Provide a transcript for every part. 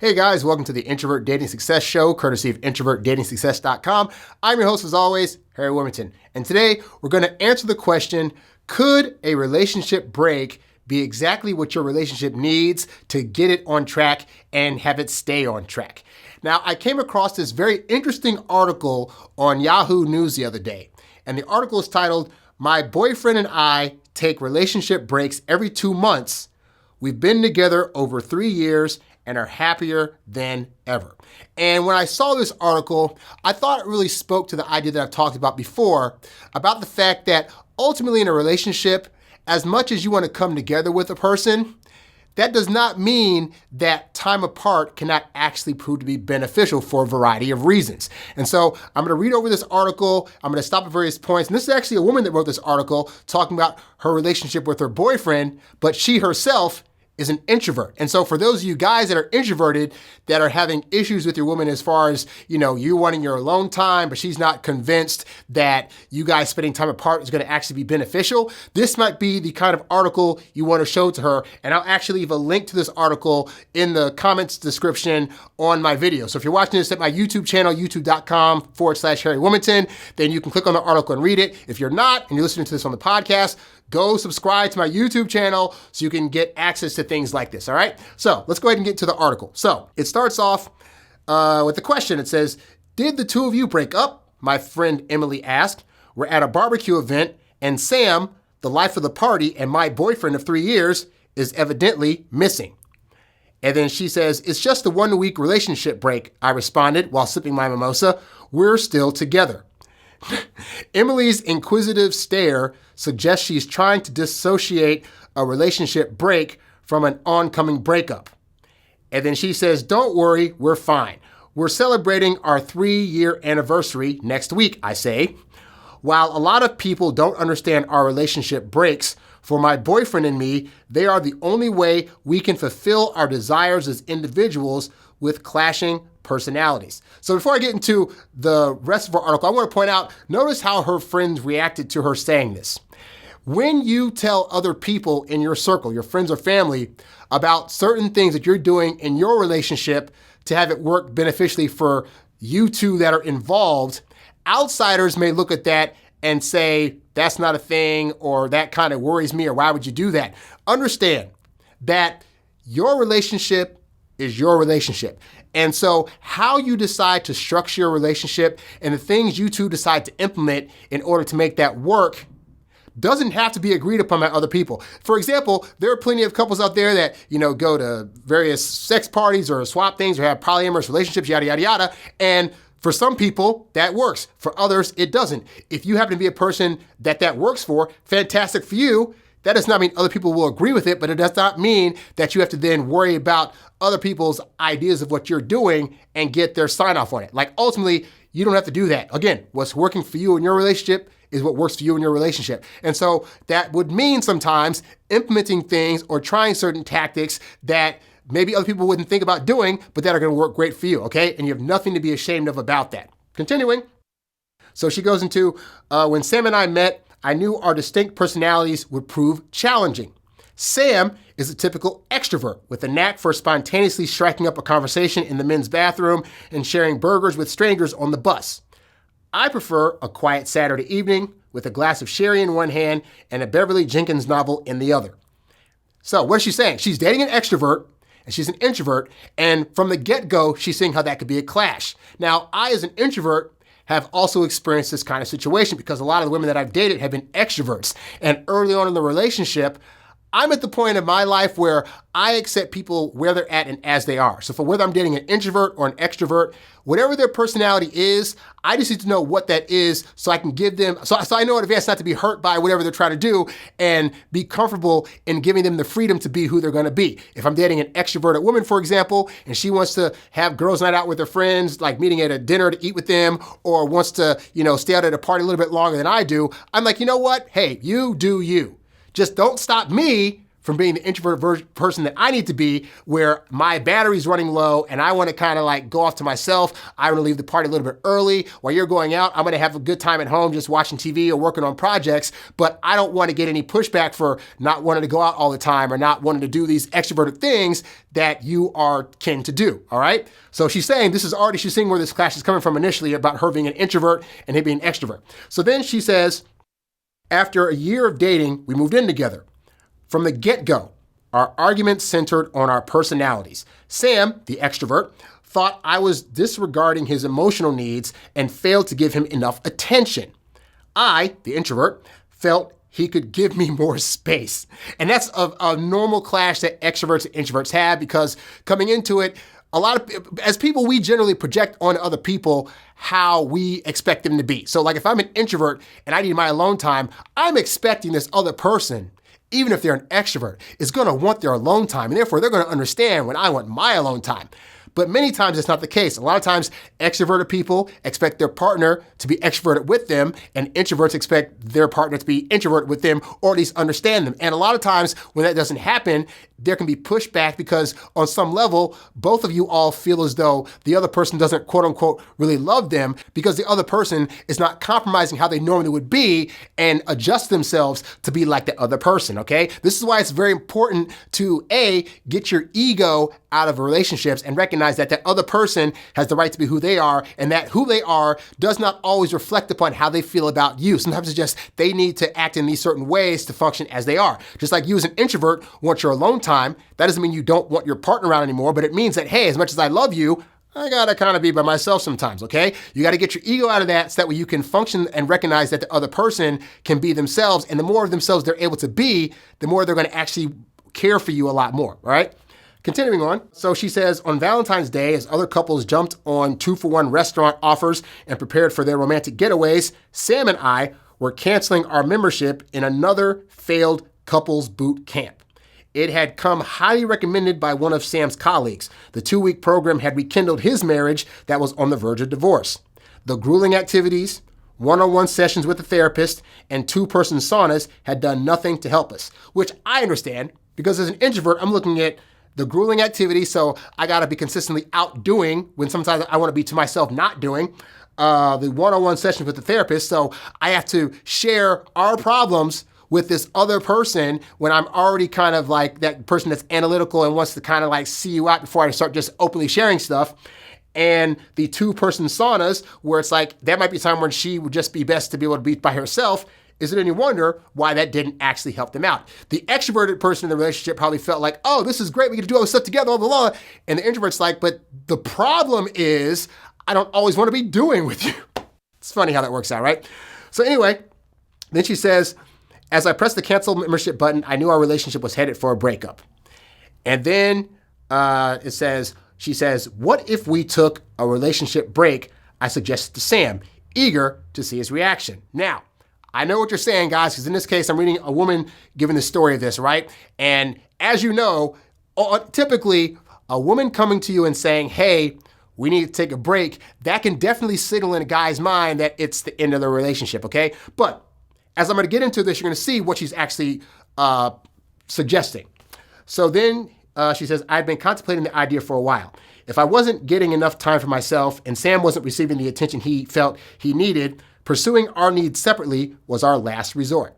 Hey guys, welcome to the Introvert Dating Success Show, courtesy of introvertdatingsuccess.com. I'm your host as always, Harry Wilmington. And today we're going to answer the question, could a relationship break be exactly what your relationship needs to get it on track and have it stay on track? Now, I came across this very interesting article on Yahoo News the other day. And the article is titled, "My Boyfriend and I Take Relationship Breaks Every 2 months. We've been together over 3 years and are happier than ever." And when I saw this article, I thought it really spoke to the idea that I've talked about before, about the fact that ultimately in a relationship, as much as you want to come together with a person, that does not mean that time apart cannot actually prove to be beneficial for a variety of reasons. And so I'm going to read over this article. I'm going to stop at various points. And this is actually a woman that wrote this article talking about her relationship with her boyfriend, but she herself is an introvert. And so for those of you guys that are introverted, that are having issues with your woman as far as, you wanting your alone time, but she's not convinced that you guys spending time apart is going to actually be beneficial, this might be the kind of article you want to show to her. And I'll actually leave a link to this article in the comments description on my video. So if you're watching this at my YouTube channel, youtube.com/HarryWilmington, then you can click on the article and read it. If you're not, and you're listening to this on the podcast, go subscribe to my YouTube channel so you can get access to things like this, all right? So let's go ahead and get to the article. So it starts off with the question. It says, "Did the two of you break up?" My friend Emily asked. "We're at a barbecue event and Sam, the life of the party and my boyfriend of 3 years, is evidently missing." And then she says, "It's just a 1-week relationship break," I responded while sipping my mimosa. "We're still together." Emily's inquisitive stare suggests she's trying to dissociate a relationship break from an oncoming breakup. And then she says, "Don't worry, we're fine. We're celebrating our 3-year anniversary next week," I say. "While a lot of people don't understand our relationship breaks, for my boyfriend and me, they are the only way we can fulfill our desires as individuals with clashing personalities." So before I get into the rest of our article, I want to point out, notice how her friends reacted to her saying this. When you tell other people in your circle, your friends or family, about certain things that you're doing in your relationship to have it work beneficially for you two that are involved, outsiders may look at that and say, "That's not a thing," or "That kind of worries me," or "Why would you do that?" Understand that your relationship is your relationship. And so how you decide to structure your relationship and the things you two decide to implement in order to make that work doesn't have to be agreed upon by other people. For example, there are plenty of couples out there that, go to various sex parties or swap things or have polyamorous relationships, yada, yada, yada. And for some people, that works. For others, it doesn't. If you happen to be a person that works for, fantastic for you. That does not mean other people will agree with it, but it does not mean that you have to then worry about other people's ideas of what you're doing and get their sign off on it. Like ultimately, you don't have to do that. Again, what's working for you in your relationship is what works for you in your relationship. And so that would mean sometimes implementing things or trying certain tactics that maybe other people wouldn't think about doing, but that are going to work great for you, okay? And you have nothing to be ashamed of about that. Continuing. So she goes into, "When Sam and I met, I knew our distinct personalities would prove challenging. Sam is a typical extrovert with a knack for spontaneously striking up a conversation in the men's bathroom and sharing burgers with strangers on the bus. I prefer a quiet Saturday evening with a glass of sherry in one hand and a Beverly Jenkins novel in the other." So what is she saying? She's dating an extrovert and she's an introvert. And from the get-go, she's saying how that could be a clash. Now, I, as an introvert, have also experienced this kind of situation because a lot of the women that I've dated have been extroverts. And early on in the relationship, I'm at the point in my life where I accept people where they're at and as they are. So for whether I'm dating an introvert or an extrovert, whatever their personality is, I just need to know what that is so I can give them, so I know in advance not to be hurt by whatever they're trying to do and be comfortable in giving them the freedom to be who they're going to be. If I'm dating an extroverted woman, for example, and she wants to have girls' night out with her friends, like meeting at a dinner to eat with them, or wants to, stay out at a party a little bit longer than I do, I'm like, you know what? Hey, you do you. Just don't stop me from being the introverted person that I need to be, where my battery's running low and I want to kind of like go off to myself. I want to leave the party a little bit early. While you're going out, I'm going to have a good time at home just watching TV or working on projects, but I don't want to get any pushback for not wanting to go out all the time or not wanting to do these extroverted things that you are kin to do, all right? So she's saying she's seeing where this clash is coming from initially about her being an introvert and him being an extrovert. So then she says, after a year of dating, we moved in together. From the get-go, our arguments centered on our personalities. Sam, the extrovert, thought I was disregarding his emotional needs and failed to give him enough attention. I, the introvert, felt he could give me more space. And that's a normal clash that extroverts and introverts have, because coming into it, as people, we generally project on other people how we expect them to be. So like if I'm an introvert and I need my alone time, I'm expecting this other person, even if they're an extrovert, is going to want their alone time. And therefore, they're going to understand when I want my alone time. But many times it's not the case. A lot of times extroverted people expect their partner to be extroverted with them, and introverts expect their partner to be introverted with them, or at least understand them. And a lot of times when that doesn't happen, there can be pushback because on some level, both of you all feel as though the other person doesn't quote unquote really love them because the other person is not compromising how they normally would be and adjust themselves to be like the other person, okay? This is why it's very important to get your ego out of relationships and recognize that that other person has the right to be who they are, and that who they are does not always reflect upon how they feel about you. Sometimes it's just they need to act in these certain ways to function as they are. Just like you as an introvert want your alone time, that doesn't mean you don't want your partner around anymore, but it means that, hey, as much as I love you, I gotta kind of be by myself sometimes, okay? You gotta get your ego out of that so that way you can function and recognize that the other person can be themselves, and the more of themselves they're able to be, the more they're gonna actually care for you a lot more, all right? Continuing on, so she says, on Valentine's Day, as other couples jumped on 2-for-1 restaurant offers and prepared for their romantic getaways, Sam and I were canceling our membership in another failed couples boot camp. It had come highly recommended by one of Sam's colleagues. The 2-week program had rekindled his marriage that was on the verge of divorce. The grueling activities, one-on-one sessions with a therapist, and 2-person saunas had done nothing to help us, which I understand because as an introvert, I'm looking at the grueling activity, so I gotta be consistently outdoing when sometimes I wanna be to myself not doing. The one-on-one sessions with the therapist, so I have to share our problems with this other person when I'm already kind of like that person that's analytical and wants to kind of like see you out before I start just openly sharing stuff. And the 2-person saunas, where it's like, that might be a time when she would just be best to be able to be by herself. Is it any wonder why that didn't actually help them out? The extroverted person in the relationship probably felt like, oh, this is great, we get to do all this stuff together, blah, blah, blah. And the introvert's like, but the problem is, I don't always want to be doing with you. It's funny how that works out, right? So anyway, then she says, as I pressed the cancel membership button, I knew our relationship was headed for a breakup. And then she says, what if we took a relationship break? I suggested to Sam, eager to see his reaction. Now, I know what you're saying, guys, because in this case, I'm reading a woman giving the story of this, right? And as you know, typically a woman coming to you and saying, hey, we need to take a break, that can definitely signal in a guy's mind that it's the end of the relationship, okay? But as I'm gonna get into this, you're gonna see what she's actually suggesting. So then she says, I've been contemplating the idea for a while. If I wasn't getting enough time for myself and Sam wasn't receiving the attention he felt he needed, pursuing our needs separately was our last resort.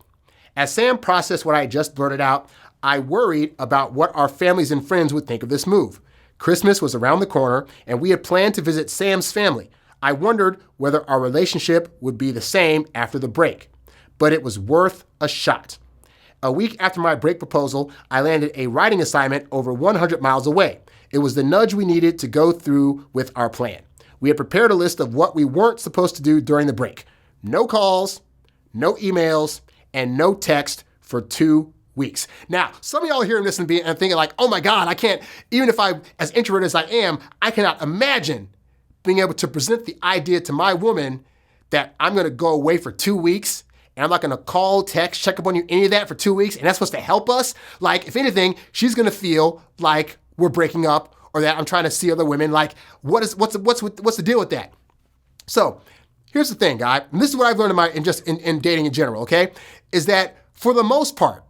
As Sam processed what I had just blurted out, I worried about what our families and friends would think of this move. Christmas was around the corner, and we had planned to visit Sam's family. I wondered whether our relationship would be the same after the break, but it was worth a shot. A week after my break proposal, I landed a writing assignment over 100 miles away. It was the nudge we needed to go through with our plan. We had prepared a list of what we weren't supposed to do during the break. No calls, no emails, and no text for 2 weeks. Now, some of y'all are hearing this and thinking like, oh my God, I can't, even if I'm as introverted as I am, I cannot imagine being able to present the idea to my woman that I'm gonna go away for 2 weeks and I'm not gonna call, text, check up on you, any of that for 2 weeks, and that's supposed to help us. Like, if anything, she's gonna feel like we're breaking up or that I'm trying to see other women. Like, what's the deal with that? So, here's the thing, guy, and this is what I've learned in dating in general, okay, is that for the most part,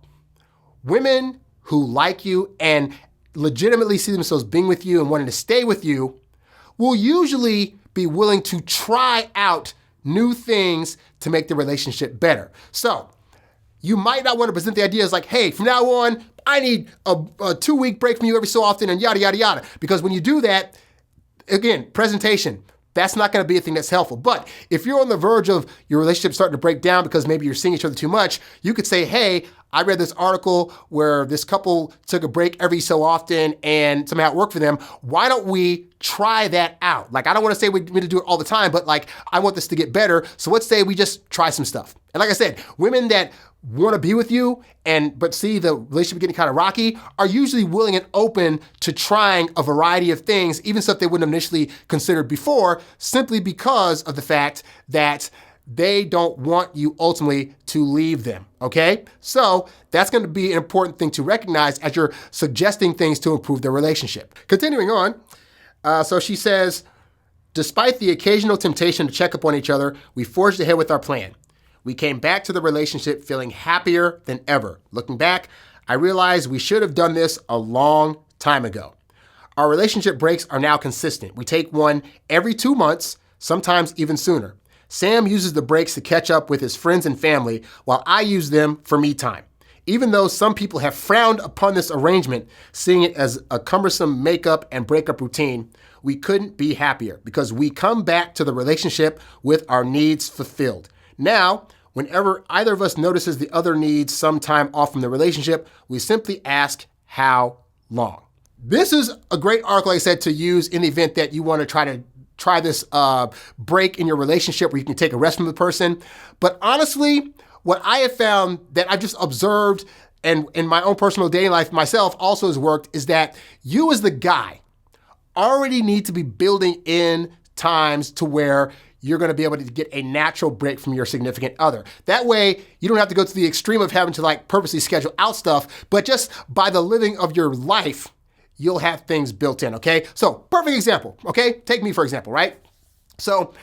women who like you and legitimately see themselves being with you and wanting to stay with you will usually be willing to try out new things to make the relationship better. So you might not want to present the idea as like, hey, from now on, I need a 2-week break from you every so often and yada, yada, yada. Because when you do that, again, presentation, that's not going to be a thing that's helpful. But if you're on the verge of your relationship starting to break down because maybe you're seeing each other too much, you could say, hey, I read this article where this couple took a break every so often and somehow it worked for them. Why don't we try that out? Like, I don't want to say we need to do it all the time, but like, I want this to get better. So let's say we just try some stuff. And like I said, women that want to be with you but see the relationship getting kind of rocky are usually willing and open to trying a variety of things, even stuff they wouldn't have initially considered before, simply because of the fact that they don't want you ultimately to leave them, okay? So that's going to be an important thing to recognize as you're suggesting things to improve their relationship. Continuing on, so she says, despite the occasional temptation to check up on each other, we forged ahead with our plan. We came back to the relationship feeling happier than ever. Looking back, I realized we should have done this a long time ago. Our relationship breaks are now consistent. We take one every 2 months, sometimes even sooner. Sam uses the breaks to catch up with his friends and family, while I use them for me time. Even though some people have frowned upon this arrangement, seeing it as a cumbersome makeup and breakup routine, we couldn't be happier because we come back to the relationship with our needs fulfilled. Now, whenever either of us notices the other needs some time off from the relationship, we simply ask, how long? This is a great article, like I said, to use in the event that you want to try this break in your relationship where you can take a rest from the person. But honestly, what I have found that I've just observed and in my own personal dating life myself also has worked is that you as the guy already need to be building in times to where you're going to be able to get a natural break from your significant other. That way, you don't have to go to the extreme of having to like purposely schedule out stuff, but just by the living of your life, you'll have things built in, okay? So, perfect example, okay? Take me for example, right? So,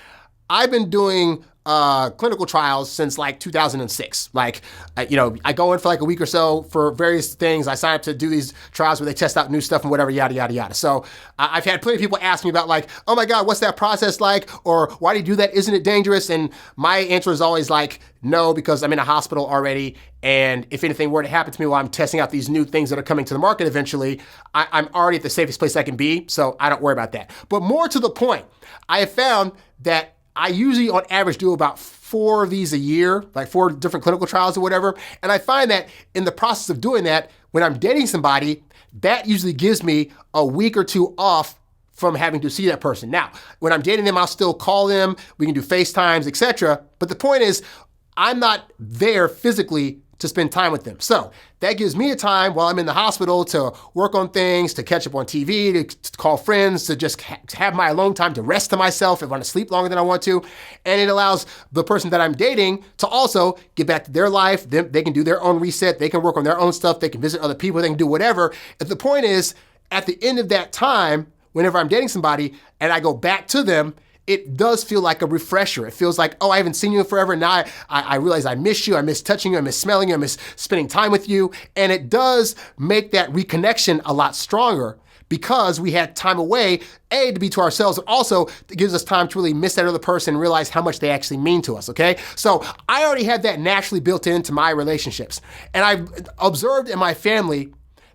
I've been doing clinical trials since like 2006. Like, I go in for like a week or so for various things. I sign up to do these trials where they test out new stuff and whatever, yada, yada, yada. So I've had plenty of people ask me about like, oh my God, what's that process like? Or why do you do that? Isn't it dangerous? And my answer is always like, no, because I'm in a hospital already. And if anything were to happen to me while I'm testing out these new things that are coming to the market eventually, I'm already at the safest place I can be. So I don't worry about that. But more to the point, I have found that I usually on average do about 4 of these a year, like 4 different clinical trials or whatever. And I find that in the process of doing that, when I'm dating somebody, that usually gives me a week or 2 off from having to see that person. Now, when I'm dating them, I'll still call them. We can do FaceTimes, etc. But the point is, I'm not there physically to spend time with them. So that gives me a time while I'm in the hospital to work on things, to catch up on TV, to call friends, to just have my alone time to rest to myself if I want to sleep longer than I want to. And it allows the person that I'm dating to also get back to their life. They can do their own reset. They can work on their own stuff. They can visit other people. They can do whatever. And the point is, at the end of that time, whenever I'm dating somebody and I go back to them, it does feel like a refresher. It feels like, oh, I haven't seen you in forever. Now I realize I miss you. I miss touching you. I miss smelling you. I miss spending time with you. And it does make that reconnection a lot stronger because we had time away, A, to be to ourselves, but also it gives us time to really miss that other person and realize how much they actually mean to us, okay? So I already had that naturally built into my relationships. And I've observed in my family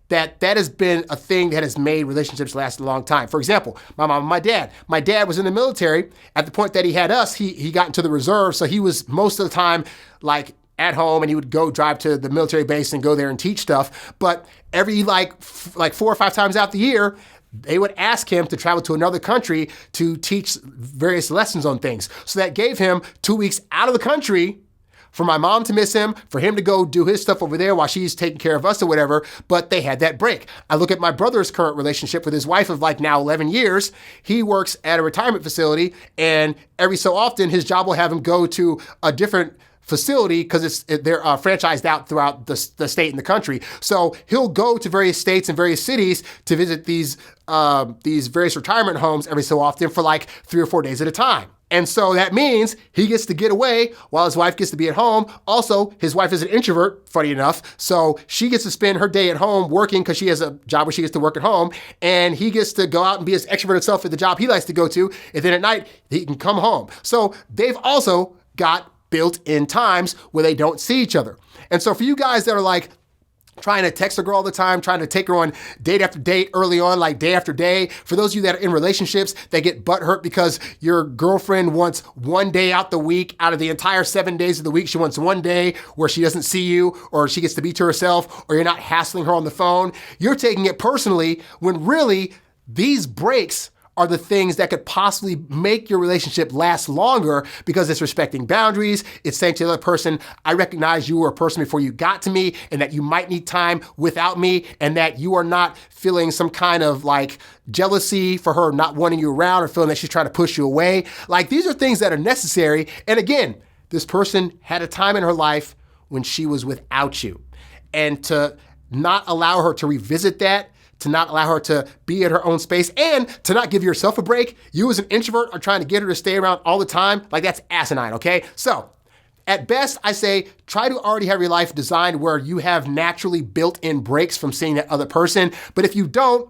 that has been a thing that has made relationships last a long time. For example, my mom and my dad. My dad was in the military. At the point that he had us, he got into the reserve, so he was most of the time like at home and he would go drive to the military base and go there and teach stuff. But every like 4 or 5 times out the year, they would ask him to travel to another country to teach various lessons on things. So that gave him 2 weeks out of the country for my mom to miss him, for him to go do his stuff over there while she's taking care of us or whatever, but they had that break. I look at my brother's current relationship with his wife of like now 11 years. He works at a retirement facility and every so often his job will have him go to a different facility because they're franchised out throughout the state and the country. So he'll go to various states and various cities to visit these various retirement homes every so often for like 3 or 4 days at a time. And so that means he gets to get away while his wife gets to be at home. Also, his wife is an introvert, funny enough. So she gets to spend her day at home working because she has a job where she gets to work at home. And he gets to go out and be his extroverted self at the job he likes to go to. And then at night, he can come home. So they've also got built-in times where they don't see each other. And so for you guys that are like, trying to text a girl all the time, trying to take her on date after date early on, like day after day. For those of you that are in relationships, they get butthurt because your girlfriend wants one day out the week, out of the entire 7 days of the week, she wants one day where she doesn't see you, or she gets to be to herself, or you're not hassling her on the phone. You're taking it personally when really these breaks are the things that could possibly make your relationship last longer, because it's respecting boundaries. It's saying to the other person, I recognize you were a person before you got to me, and that you might need time without me, and that you are not feeling some kind of like jealousy for her not wanting you around, or feeling that she's trying to push you away. Like, these are things that are necessary. And again, this person had a time in her life when she was without you. And to not allow her to revisit that, to not allow her to be at her own space, and to not give yourself a break. You as an introvert are trying to get her to stay around all the time. Like, that's asinine, okay? So at best, I say try to already have your life designed where you have naturally built-in breaks from seeing that other person. But if you don't,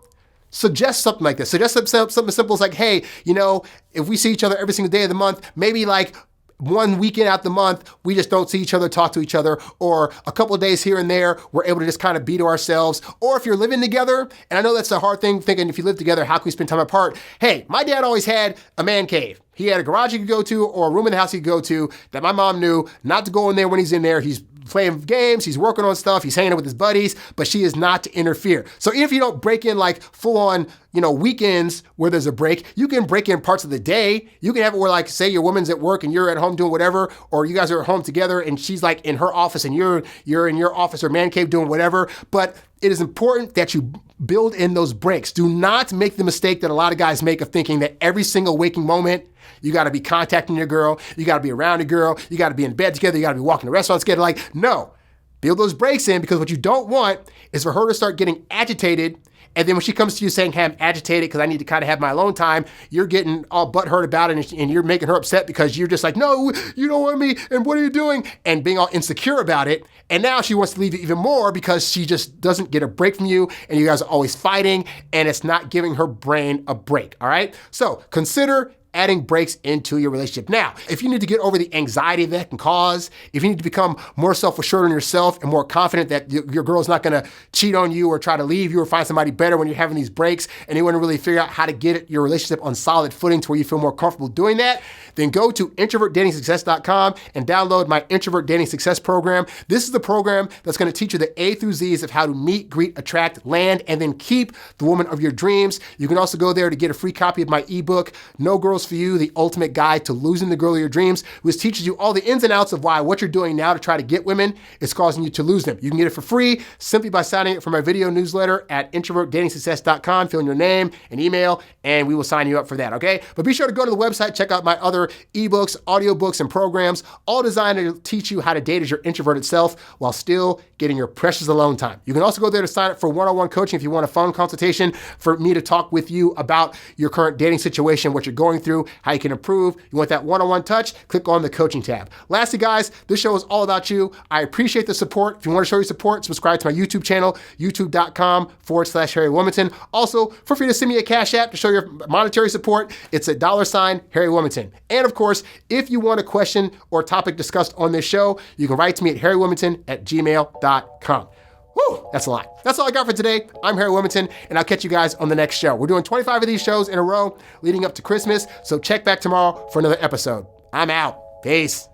suggest something like this. Suggest something simple as like, hey, you know, if we see each other every single day of the month, maybe like one weekend out the month, we just don't see each other, talk to each other, or a couple of days here and there, we're able to just kind of be to ourselves. Or if you're living together, and I know that's a hard thing, thinking if you live together, how can we spend time apart? Hey, my dad always had a man cave. He had a garage he could go to, or a room in the house he could go to, that my mom knew not to go in there when he's in there. He's playing games, he's working on stuff, he's hanging out with his buddies, but she is not to interfere. So even if you don't break in like full on, weekends where there's a break, you can break in parts of the day. You can have it where, like, say your woman's at work and you're at home doing whatever, or you guys are at home together and she's like in her office and you're in your office or man cave doing whatever. But it is important that you build in those breaks. Do not make the mistake that a lot of guys make of thinking that every single waking moment, you got to be contacting your girl, you got to be around your girl, you got to be in bed together, you got to be walking to restaurants together. Like, no, build those breaks in, because what you don't want is for her to start getting agitated. And then when she comes to you saying, hey, I'm agitated because I need to kind of have my alone time, you're getting all butthurt about it, and you're making her upset because you're just like, no, you don't want me, and what are you doing? And being all insecure about it. And now she wants to leave you even more because she just doesn't get a break from you, and you guys are always fighting, and it's not giving her brain a break, all right? So consider adding breaks into your relationship. Now, if you need to get over the anxiety that can cause, if you need to become more self-assured on yourself and more confident that your girl's not gonna cheat on you or try to leave you or find somebody better when you're having these breaks, and you wanna really figure out how to get your relationship on solid footing to where you feel more comfortable doing that, then go to introvertdatingsuccess.com and download my Introvert Dating Success program. This is the program that's gonna teach you the A through Z's of how to meet, greet, attract, land, and then keep the woman of your dreams. You can also go there to get a free copy of my ebook, No Girls For You, the ultimate guide to losing the girl of your dreams, which teaches you all the ins and outs of why what you're doing now to try to get women is causing you to lose them. You can get it for free simply by signing up for my video newsletter at introvertdatingsuccess.com. Fill in your name and email, and we will sign you up for that, okay? But be sure to go to the website, check out my other ebooks, audiobooks, and programs, all designed to teach you how to date as your introverted self while still getting your precious alone time. You can also go there to sign up for one-on-one coaching if you want a phone consultation for me to talk with you about your current dating situation, what you're going through, how you can improve. You want that one-on-one touch? Click on the coaching tab. Lastly, guys, this show is all about you. I appreciate the support. If you want to show your support, subscribe to my YouTube channel, youtube.com/HarryWilmington. Also, feel free to send me a Cash App to show your monetary support. It's a $HarryWilmington. And of course, if you want a question or topic discussed on this show, you can write to me at HarryWilmington@gmail.com. Whew, that's a lot. That's all I got for today. I'm Harry Wilmington, and I'll catch you guys on the next show. We're doing 25 of these shows in a row leading up to Christmas, so check back tomorrow for another episode. I'm out. Peace.